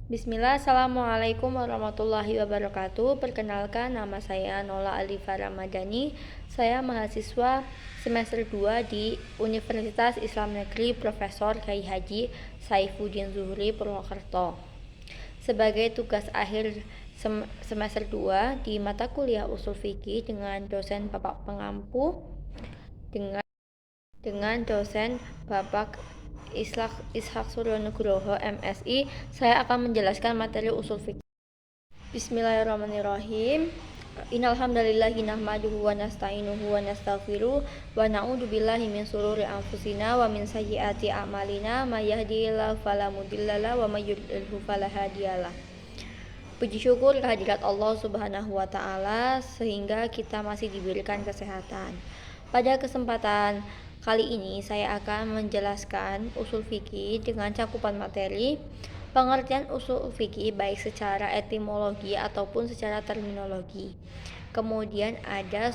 Bismillah, Assalamualaikum warahmatullahi wabarakatuh. Perkenalkan, nama saya Nola Alifa Ramadhani. Saya mahasiswa semester 2 di Universitas Islam Negeri Profesor Kyai Haji Saifuddin Zuhri Purwokerto. Sebagai tugas akhir semester 2 di mata kuliah Usul Fikih dengan dosen Bapak Pengampu dengan dosen Bapak Ishak Suryo Nugroho MSI, saya akan menjelaskan materi usul fikih. Bismillahirrahmanirrahim. Innalhamdalillahi nahmaduhu wa nasta'inuhu wa nastaghfiruh wa na'udzu billahi min shururi anfusina wa min sayyiati a'malina may yahdihillahu fala mudhillalah wa may yudhlilhu fala hadiyalah. Puji syukur kehadirat Allah Subhanahu wa taala sehingga kita masih diberikan kesehatan. Pada kesempatan kali ini saya akan menjelaskan usul fikih dengan cakupan materi pengertian usul fikih baik secara etimologi ataupun secara terminologi. Kemudian ada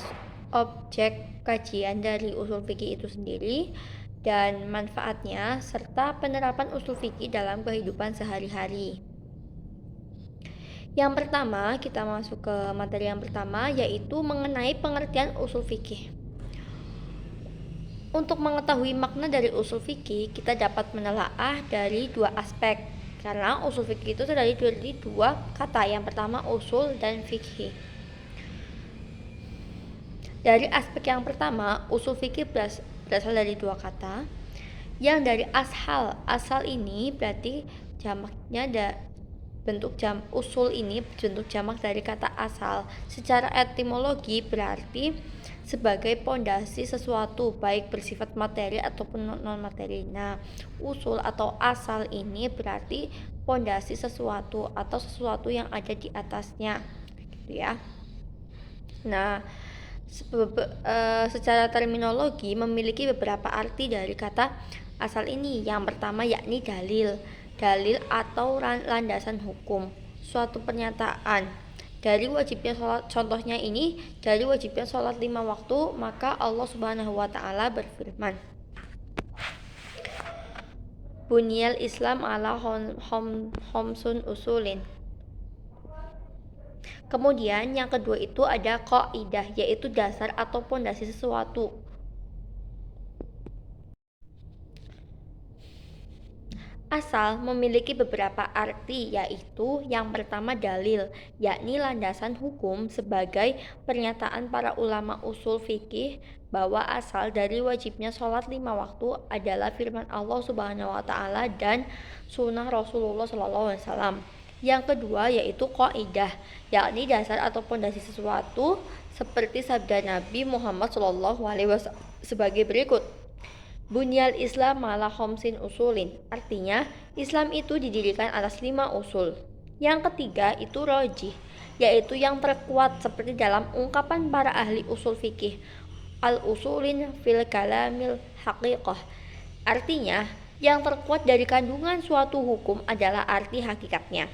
objek kajian dari usul fikih itu sendiri dan manfaatnya serta penerapan usul fikih dalam kehidupan sehari-hari. Yang pertama, kita masuk ke materi yang pertama, yaitu mengenai pengertian usul fikih. Untuk mengetahui makna dari usul fikih, kita dapat menelaah dari dua aspek. Karena usul fikih itu terdiri dari dua kata. Yang pertama usul dan fikih. Dari aspek yang pertama, usul fikih berasal dari dua kata. Yang dari asal ini berarti jamaknya usul ini bentuk jamak dari kata asal. Secara etimologi berarti sebagai pondasi sesuatu baik bersifat materi ataupun non materi. Nah, usul atau asal ini berarti pondasi sesuatu atau sesuatu yang ada di atasnya, gitu ya. Nah, secara terminologi memiliki beberapa arti dari kata asal ini. Yang pertama yakni dalil atau landasan hukum suatu pernyataan. Dari wajibnya sholat, contohnya ini dari wajibnya sholat 5 waktu, maka Allah Subhanahu wa taala berfirman, Bunyal Islam ala homsun usulin. Kemudian yang kedua itu ada qaidah, yaitu dasar atau pondasi sesuatu. Asal memiliki beberapa arti, yaitu yang pertama dalil, yakni landasan hukum sebagai pernyataan para ulama usul fikih bahwa asal dari wajibnya sholat 5 waktu adalah firman Allah Subhanahu wa taala dan sunnah Rasulullah SAW. Yang kedua yaitu qaidah, yakni dasar atau pondasi sesuatu seperti sabda Nabi Muhammad SAW sebagai berikut. Bunyal Islam ala khomsin usulin, artinya Islam itu didirikan atas 5 usul. Yang ketiga itu rojih, yaitu yang terkuat seperti dalam ungkapan para ahli usul fikih, al-usulin fil kalamil haqiqah. Artinya, yang terkuat dari kandungan suatu hukum adalah arti hakikatnya.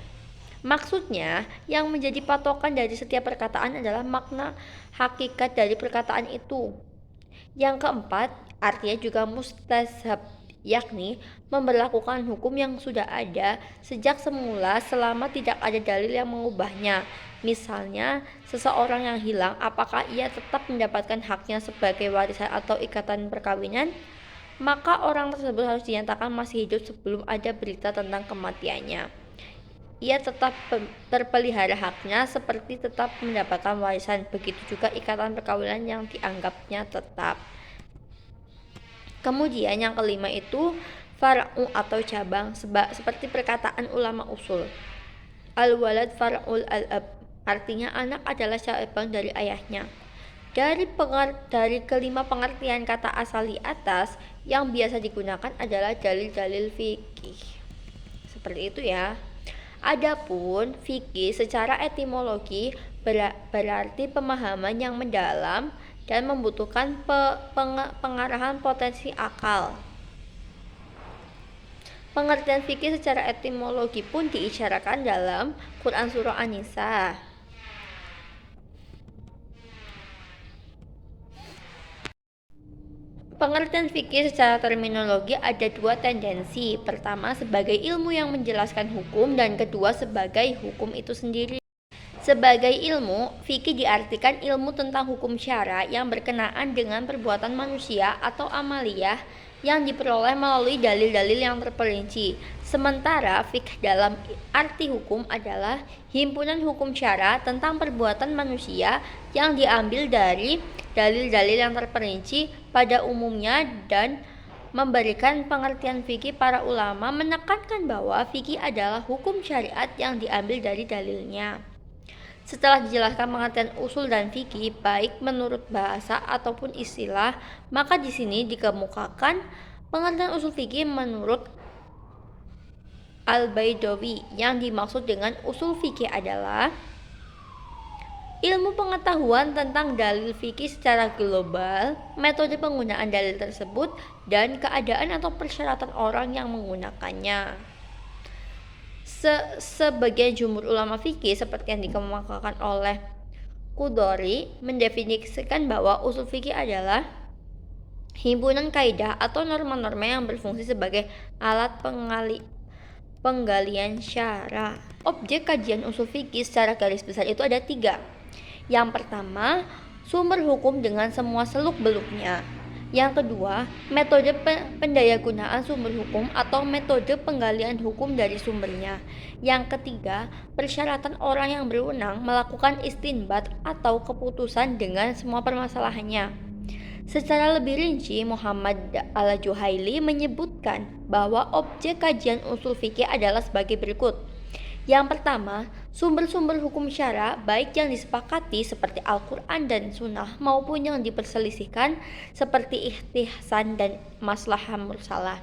Maksudnya, yang menjadi patokan dari setiap perkataan adalah makna hakikat dari perkataan itu. Yang keempat, artinya juga mustazhab, yakni memberlakukan hukum yang sudah ada sejak semula selama tidak ada dalil yang mengubahnya. Misalnya, seseorang yang hilang, apakah ia tetap mendapatkan haknya sebagai warisan atau ikatan perkawinan? Maka orang tersebut harus dinyatakan masih hidup sebelum ada berita tentang kematiannya. Ia tetap terpelihara haknya seperti tetap mendapatkan warisan. Begitu juga ikatan perkawinan yang dianggapnya tetap. Kemudian yang kelima itu far'u atau cabang, seperti perkataan ulama usul. Al-walad far'ul al-ab, artinya anak adalah cabang dari ayahnya. Dari kelima pengertian kata asal di atas, yang biasa digunakan adalah dalil-dalil fikih. Seperti itu ya. Adapun fikih secara etimologi berarti pemahaman yang mendalam dan membutuhkan pengarahan potensi akal. Pengertian fikih secara etimologi pun diisyaratkan dalam Quran Surah An-Nisa. Pengertian fikih secara terminologi ada dua tendensi. Pertama sebagai ilmu yang menjelaskan hukum dan kedua sebagai hukum itu sendiri. Sebagai ilmu, fikih diartikan ilmu tentang hukum syara yang berkenaan dengan perbuatan manusia atau amaliyah yang diperoleh melalui dalil-dalil yang terperinci. Sementara fikih dalam arti hukum adalah himpunan hukum syara tentang perbuatan manusia yang diambil dari dalil-dalil yang terperinci pada umumnya dan memberikan pengertian fikih. Para ulama menekankan bahwa fikih adalah hukum syariat yang diambil dari dalilnya. Setelah dijelaskan pengertian usul dan fikih baik menurut bahasa ataupun istilah, maka di sini dikemukakan pengertian usul fikih menurut Al-Baidawi. Yang dimaksud dengan usul fikih adalah ilmu pengetahuan tentang dalil fikih secara global, metode penggunaan dalil tersebut, dan keadaan atau persyaratan orang yang menggunakannya. Sebagian jumhur ulama fikih seperti yang dikemukakan oleh Qudori mendefinisikan bahwa usul fikih adalah himpunan kaidah atau norma-norma yang berfungsi sebagai alat penggalian syara. Objek kajian usul fikih secara garis besar itu ada 3. Yang pertama, sumber hukum dengan semua seluk-beluknya. Yang kedua, metode pendayagunaan sumber hukum atau metode penggalian hukum dari sumbernya. Yang ketiga, persyaratan orang yang berwenang melakukan istinbat atau keputusan dengan semua permasalahannya. Secara lebih rinci, Muhammad Al-Juhaili menyebutkan bahwa objek kajian usul fikih adalah sebagai berikut. Yang pertama, sumber-sumber hukum syara baik yang disepakati seperti Al-Quran dan Sunnah maupun yang diperselisihkan seperti istihsan dan maslahah mursalah.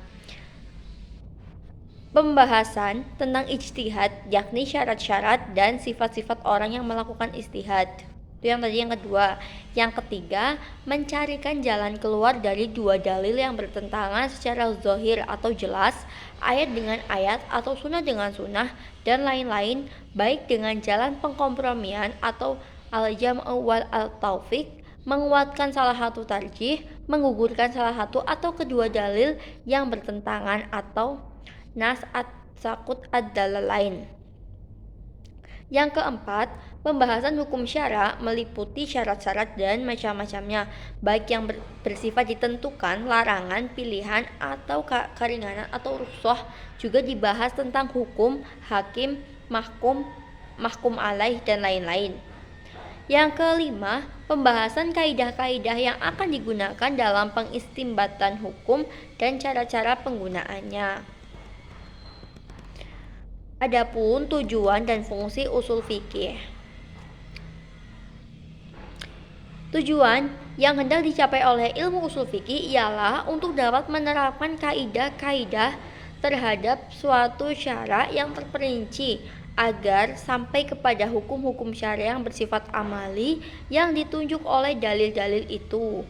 Pembahasan tentang ijtihad yakni syarat-syarat dan sifat-sifat orang yang melakukan ijtihad. Itu yang tadi yang kedua. Yang ketiga, mencarikan jalan keluar dari dua dalil yang bertentangan secara zahir atau jelas, ayat dengan ayat atau sunnah dengan sunnah, dan lain-lain, baik dengan jalan pengkompromian atau al-jam'u wal al-taufiq, menguatkan salah satu tarjih, menggugurkan salah satu atau kedua dalil yang bertentangan, atau nas at-sakut ad-dalalain. Yang keempat, pembahasan hukum syara meliputi syarat-syarat dan macam-macamnya, baik yang bersifat ditentukan, larangan, pilihan, atau keringanan atau rukhsah. Juga dibahas tentang hukum, hakim, mahkum alaih, dan lain-lain. Yang kelima, pembahasan kaidah-kaidah yang akan digunakan dalam pengistimbatan hukum dan cara-cara penggunaannya. Adapun tujuan dan fungsi usul fikih. Tujuan yang hendak dicapai oleh ilmu usul fikih ialah untuk dapat menerapkan kaidah-kaidah terhadap suatu syara yang terperinci agar sampai kepada hukum-hukum syariah yang bersifat amali yang ditunjuk oleh dalil-dalil itu.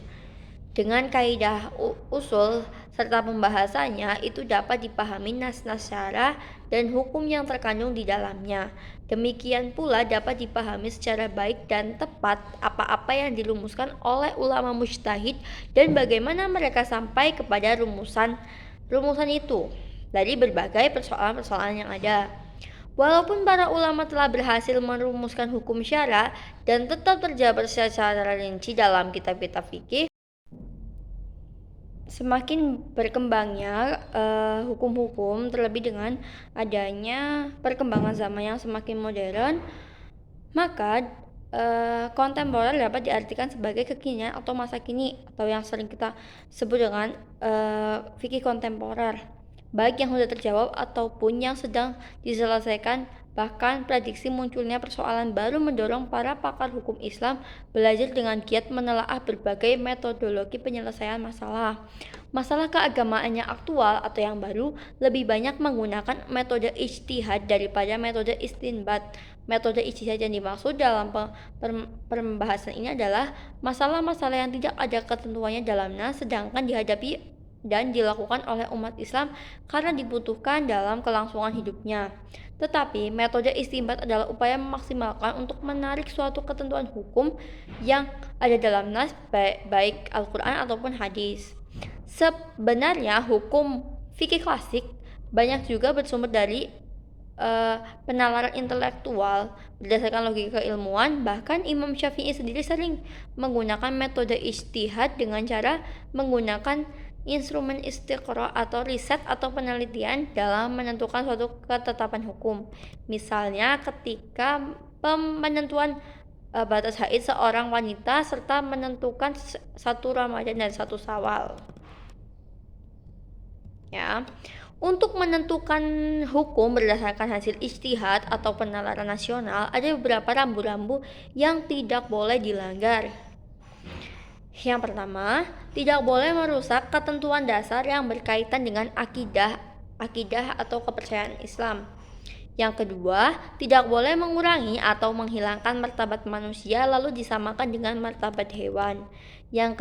Dengan kaidah usul serta pembahasannya itu dapat dipahami nas-nas syara dan hukum yang terkandung di dalamnya. Demikian pula dapat dipahami secara baik dan tepat apa-apa yang dirumuskan oleh ulama mujtahid dan bagaimana mereka sampai kepada rumusan itu dari berbagai persoalan-persoalan yang ada. Walaupun para ulama telah berhasil merumuskan hukum syara dan tetap terjabar secara rinci dalam kitab-kitab fikih, semakin berkembangnya hukum-hukum, terlebih dengan adanya perkembangan zaman yang semakin modern, maka kontemporer dapat diartikan sebagai kekinian atau masa kini, atau yang sering kita sebut dengan fikih kontemporer, baik yang sudah terjawab ataupun yang sedang diselesaikan. Bahkan prediksi munculnya persoalan baru mendorong para pakar hukum Islam belajar dengan giat menelaah berbagai metodologi penyelesaian masalah. Masalah keagamaan yang aktual atau yang baru lebih banyak menggunakan metode ijtihad daripada metode istinbat. Metode ijtihad yang dimaksud dalam pembahasan ini adalah masalah-masalah yang tidak ada ketentuannya dalam nas, sedangkan dihadapi dan dilakukan oleh umat Islam karena dibutuhkan dalam kelangsungan hidupnya. Tetapi metode istinbat adalah upaya memaksimalkan untuk menarik suatu ketentuan hukum yang ada dalam nas, baik Al-Quran ataupun hadis. Sebenarnya hukum fikih klasik banyak juga bersumber dari penalaran intelektual berdasarkan logika keilmuan. Bahkan Imam Syafi'i sendiri sering menggunakan metode ijtihad dengan cara menggunakan instrumen istiqra atau riset atau penelitian dalam menentukan suatu ketetapan hukum. Misalnya ketika penentuan batas haid seorang wanita serta menentukan satu Ramadan dan satu Syawal. Ya. Untuk menentukan hukum berdasarkan hasil ijtihad atau penalaran nasional, ada beberapa rambu-rambu yang tidak boleh dilanggar. Yang pertama, tidak boleh merusak ketentuan dasar yang berkaitan dengan akidah atau kepercayaan Islam. Yang kedua, tidak boleh mengurangi atau menghilangkan martabat manusia lalu disamakan dengan martabat hewan. Yang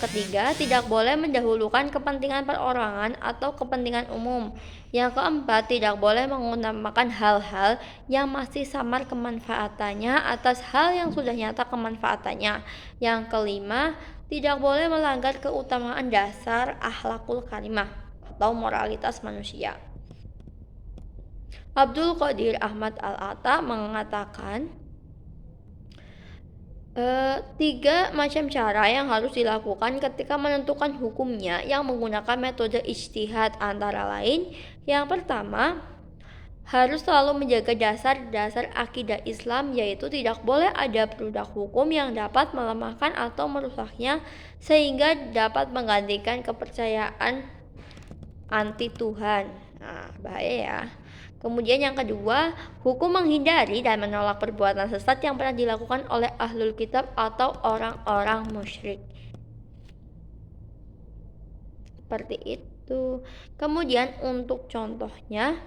ketiga, tidak boleh mendahulukan kepentingan perorangan atau kepentingan umum. Yang keempat, tidak boleh mengutamakan hal-hal yang masih samar kemanfaatannya atas hal yang sudah nyata kemanfaatannya. Yang kelima, tidak boleh melanggar keutamaan dasar akhlakul karimah atau moralitas manusia. Abdul Qadir Ahmad Al-Atta mengatakan, 3 macam cara yang harus dilakukan ketika menentukan hukumnya yang menggunakan metode ijtihad, antara lain, yang pertama, harus selalu menjaga dasar-dasar akidah Islam, yaitu tidak boleh ada produk hukum yang dapat melemahkan atau merusaknya sehingga dapat menggantikan kepercayaan anti Tuhan. Nah, bahaya ya. Kemudian yang kedua, hukum menghindari dan menolak perbuatan sesat yang pernah dilakukan oleh ahlul kitab atau orang-orang musyrik. Seperti itu. Kemudian untuk contohnya,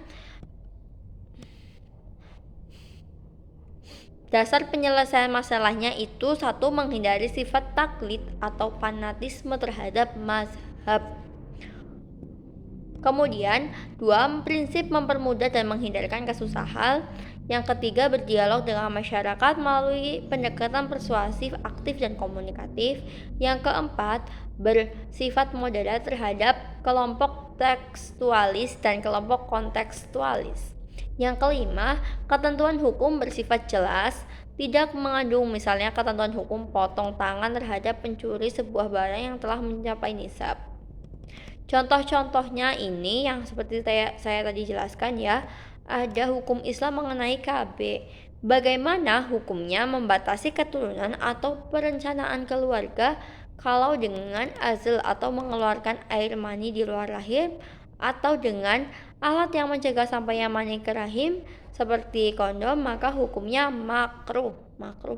dasar penyelesaian masalahnya itu satu, menghindari sifat taklid atau fanatisme terhadap mazhab. Kemudian, 2, prinsip mempermudah dan menghindarkan kesusahan. Yang ketiga, berdialog dengan masyarakat melalui pendekatan persuasif, aktif, dan komunikatif. Yang keempat, bersifat moderat terhadap kelompok tekstualis dan kelompok kontekstualis. Yang kelima, ketentuan hukum bersifat jelas, tidak mengandung misalnya ketentuan hukum potong tangan terhadap pencuri sebuah barang yang telah mencapai nisab. Contoh-contohnya ini yang seperti saya tadi jelaskan ya, ada hukum Islam mengenai KB. Bagaimana hukumnya membatasi keturunan atau perencanaan keluarga kalau dengan azl atau mengeluarkan air mani di luar rahim, atau dengan alat yang mencegah sampainya mani ke rahim seperti kondom, maka hukumnya makruh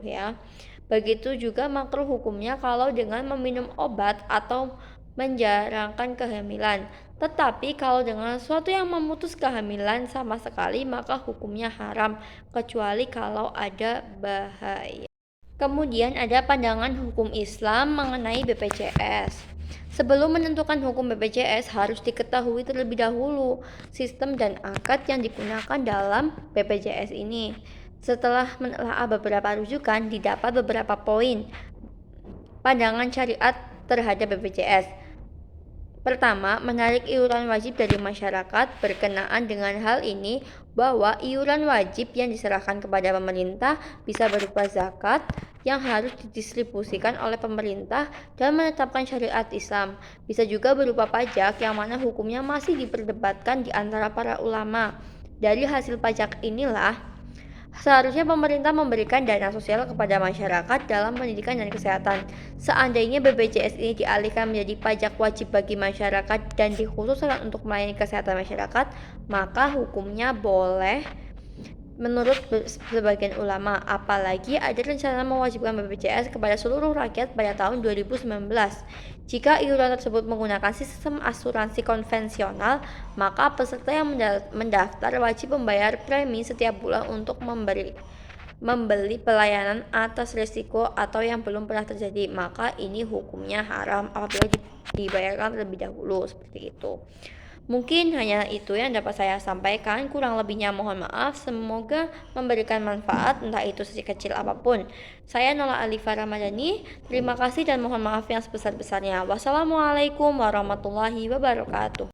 ya. Begitu juga makruh hukumnya kalau dengan meminum obat atau menjarangkan kehamilan. Tetapi kalau dengan sesuatu yang memutus kehamilan sama sekali, maka hukumnya haram, kecuali kalau ada bahaya. Kemudian ada pandangan hukum Islam mengenai BPJS. Sebelum menentukan hukum BPJS, harus diketahui terlebih dahulu sistem dan akad yang digunakan dalam BPJS ini. Setelah menelaah beberapa rujukan, didapat beberapa poin pandangan syariat terhadap BPJS. Pertama, menarik iuran wajib dari masyarakat. Berkenaan dengan hal ini, bahwa iuran wajib yang diserahkan kepada pemerintah bisa berupa zakat yang harus didistribusikan oleh pemerintah dan menetapkan syariat Islam. Bisa juga berupa pajak yang mana hukumnya masih diperdebatkan di antara para ulama. Dari hasil pajak inilah seharusnya pemerintah memberikan dana sosial kepada masyarakat dalam pendidikan dan kesehatan. Seandainya BPJS ini dialihkan menjadi pajak wajib bagi masyarakat dan dikhususkan untuk melayani kesehatan masyarakat, maka hukumnya boleh menurut sebagian ulama. Apalagi ada rencana mewajibkan BPJS kepada seluruh rakyat pada tahun 2019. Jika iuran tersebut menggunakan sistem asuransi konvensional, maka peserta yang mendaftar wajib membayar premi setiap bulan untuk membeli pelayanan atas risiko atau yang belum pernah terjadi. Maka ini hukumnya haram apabila dibayarkan terlebih dahulu, seperti itu. Mungkin hanya itu yang dapat saya sampaikan, kurang lebihnya mohon maaf, semoga memberikan manfaat entah itu sekecil apapun. Saya Nola Alifa Ramadhani, terima kasih dan mohon maaf yang sebesar-besarnya. Wassalamualaikum warahmatullahi wabarakatuh.